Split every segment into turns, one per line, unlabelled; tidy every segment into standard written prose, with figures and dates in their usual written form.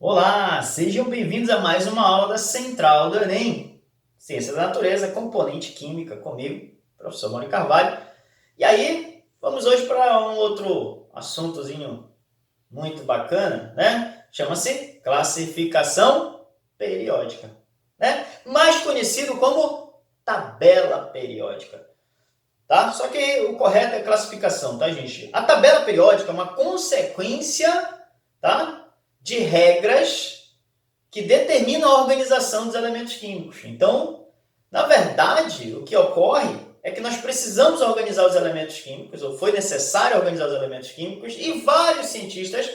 Olá, sejam bem-vindos a mais uma aula da Central do Enem. Ciência da Natureza, componente química, comigo, professor Mauro Carvalho. E aí, vamos hoje para um outro assuntozinho muito bacana, né? Chama-se classificação periódica, né? Mais conhecido como tabela periódica, tá? Só que o correto é classificação, tá, gente? A tabela periódica é uma consequência, tá, de regras que determina a organização dos elementos químicos. Então, na verdade, o que ocorre é que nós precisamos organizar os elementos químicos, ou foi necessário organizar os elementos químicos, e vários cientistas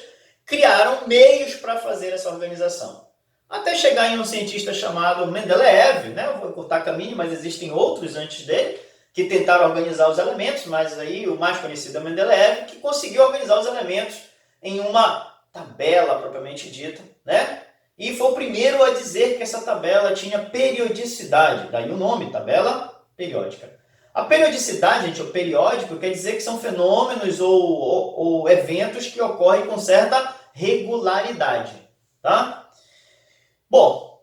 criaram meios para fazer essa organização. Até chegar em um cientista chamado Mendeleev, né? Eu vou cortar caminho, mas existem outros antes dele, que tentaram organizar os elementos, mas aí o mais conhecido é Mendeleev, que conseguiu organizar os elementos em uma tabela propriamente dita, né? E foi o primeiro a dizer que essa tabela tinha periodicidade, daí o nome, tabela periódica. A periodicidade, gente, o periódico, quer dizer que são fenômenos ou eventos que ocorrem com certa regularidade, tá? Bom,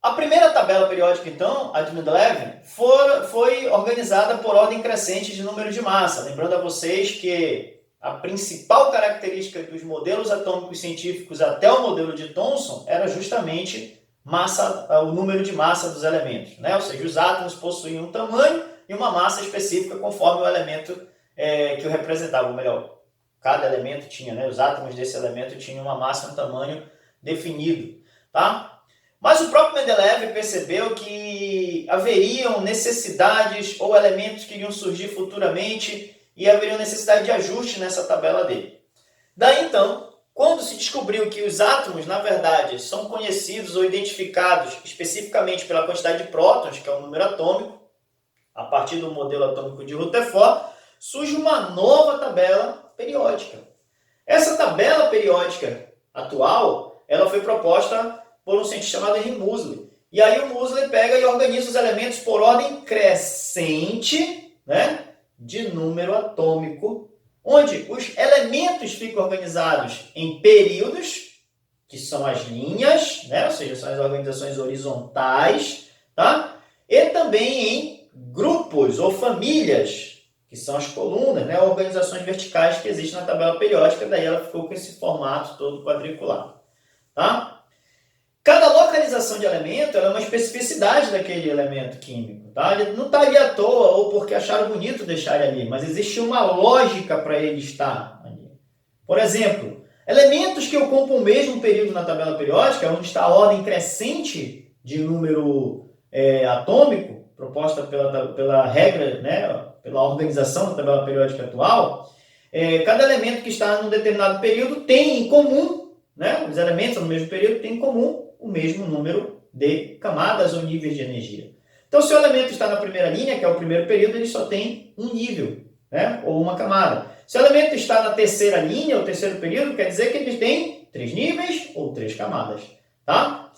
a primeira tabela periódica, então, a de Mendeleev, foi organizada por ordem crescente de número de massa. Lembrando a vocês que a principal característica dos modelos atômicos científicos até o modelo de Thomson era justamente o número de massa dos elementos, né? Ou seja, os átomos possuíam um tamanho e uma massa específica conforme o elemento que o representava, ou melhor, cada elemento tinha, né? Os átomos desse elemento tinham uma massa e um tamanho definido, tá? Mas o próprio Mendeleev percebeu que haveriam necessidades ou elementos que iriam surgir futuramente e haveria necessidade de ajuste nessa tabela dele. Daí então, quando se descobriu que os átomos, na verdade, são conhecidos ou identificados especificamente pela quantidade de prótons, que é o número atômico, a partir do modelo atômico de Rutherford, surge uma nova tabela periódica. Essa tabela periódica atual, ela foi proposta por um cientista chamado Henry Moseley. E aí o Moseley pega e organiza os elementos por ordem crescente, né, de número atômico, onde os elementos ficam organizados em períodos, que são as linhas, né, ou seja, são as organizações horizontais, tá? E também em grupos ou famílias, que são as colunas, né, organizações verticais que existem na tabela periódica, daí ela ficou com esse formato todo quadriculado, tá? Cada localização de elemento é uma especificidade daquele elemento químico, tá? Ele não está ali à toa ou porque acharam bonito deixar ele ali, mas existe uma lógica para ele estar ali. Por exemplo, elementos que ocupam o mesmo período na tabela periódica, onde está a ordem crescente de número atômico, proposta pela regra, né, pela organização da tabela periódica atual, cada elemento que está num determinado período tem em comum, né, os elementos no mesmo período têm em comum o mesmo número de camadas ou níveis de energia. Então, se o elemento está na primeira linha, que é o primeiro período, ele só tem um nível, né, ou uma camada. Se o elemento está na terceira linha, ou terceiro período, quer dizer que ele tem 3 níveis ou 3 camadas, tá?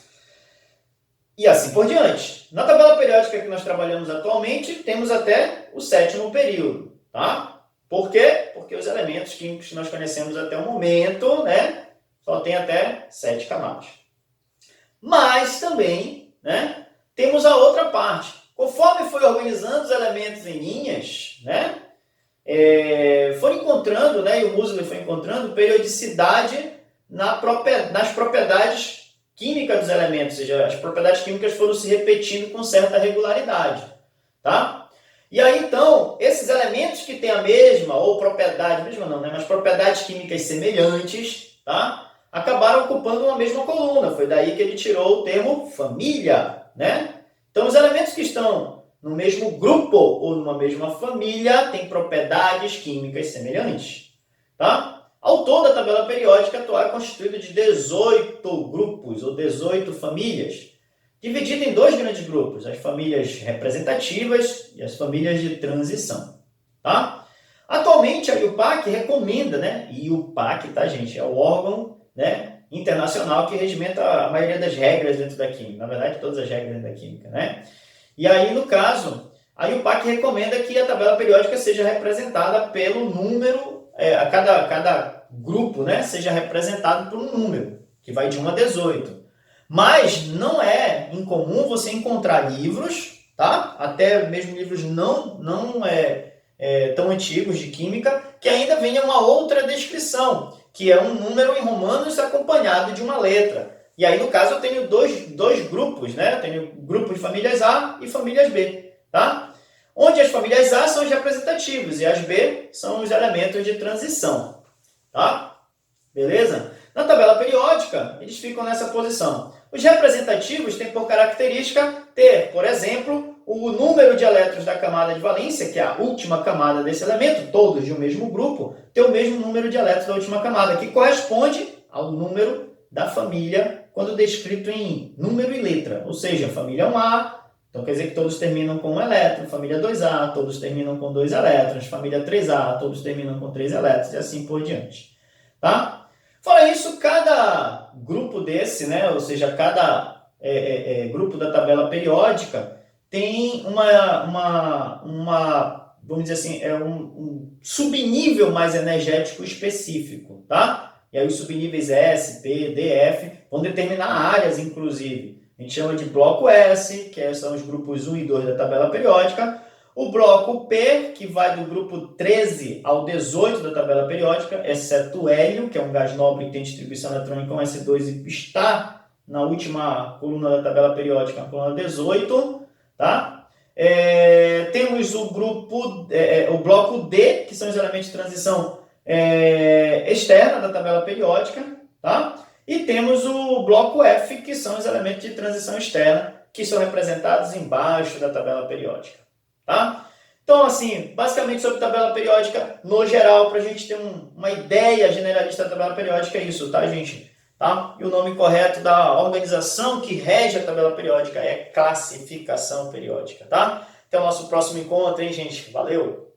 E assim por diante. Na tabela periódica que nós trabalhamos atualmente, temos até o 7º período, tá? Por quê? Porque os elementos químicos que nós conhecemos até o momento, né, só tem até 7 camadas. Mas também, né, temos a outra parte. Conforme foi organizando os elementos em linhas, né, foram encontrando, né, e o Moseley foi encontrando periodicidade nas propriedades químicas dos elementos, ou seja, as propriedades químicas foram se repetindo com certa regularidade, tá? E aí, então, esses elementos que têm a mesma, ou propriedade, mesma não, né, mas propriedades químicas semelhantes, tá? Acabaram ocupando uma mesma coluna. Foi daí que ele tirou o termo família, né? Então, os elementos que estão no mesmo grupo ou numa mesma família têm propriedades químicas semelhantes, tá? Ao todo, a tabela periódica atual é constituída de 18 grupos ou 18 famílias, dividida em 2 grandes grupos, as famílias representativas e as famílias de transição, tá? Atualmente, a IUPAC recomenda, né? IUPAC, tá, gente? É o órgão, né, internacional que regimenta a maioria das regras dentro da química, na verdade todas as regras dentro da química, né? E aí, no caso, a IUPAC recomenda que a tabela periódica seja representada pelo número, cada grupo, né, seja representado por um número, que vai de 1 a 18. Mas não é incomum você encontrar livros, tá? Até mesmo livros não tão antigos de química, que ainda venha uma outra descrição, que é um número em romanos acompanhado de uma letra. E aí, no caso, eu tenho dois grupos, né? Eu tenho grupos de famílias A e famílias B, tá? Onde as famílias A são os representativos e as B são os elementos de transição, tá? Beleza? Na tabela periódica, eles ficam nessa posição. Os representativos têm por característica ter, por exemplo, o número de elétrons da camada de valência, que é a última camada desse elemento, todos de um mesmo grupo, ter o mesmo número de elétrons da última camada, que corresponde ao número da família, quando descrito em número e letra. Ou seja, família 1A, então quer dizer que todos terminam com um elétron, família 2A, todos terminam com 2 elétrons, família 3A, todos terminam com 3 elétrons, e assim por diante. Tá? Fora isso, cada grupo desse, né, ou seja, cada grupo da tabela periódica tem vamos dizer assim, um subnível mais energético específico, tá? E aí os subníveis S, P, D, F vão determinar áreas, inclusive. A gente chama de bloco S, que são os grupos 1 e 2 da tabela periódica. O bloco P, que vai do grupo 13 ao 18 da tabela periódica, exceto o hélio, que é um gás nobre que tem distribuição eletrônica com S2 e está na última coluna da tabela periódica, a coluna 18. Tá? Temos o bloco D, que são os elementos de transição externa da tabela periódica. Tá? E temos o bloco F, que são os elementos de transição externa, que são representados embaixo da tabela periódica. Tá? Então, assim, basicamente sobre tabela periódica, no geral, para a gente ter uma ideia generalista da tabela periódica, é isso, tá, gente? Tá? E o nome correto da organização que rege a tabela periódica é classificação periódica, tá? Até o nosso próximo encontro, hein, gente? Valeu!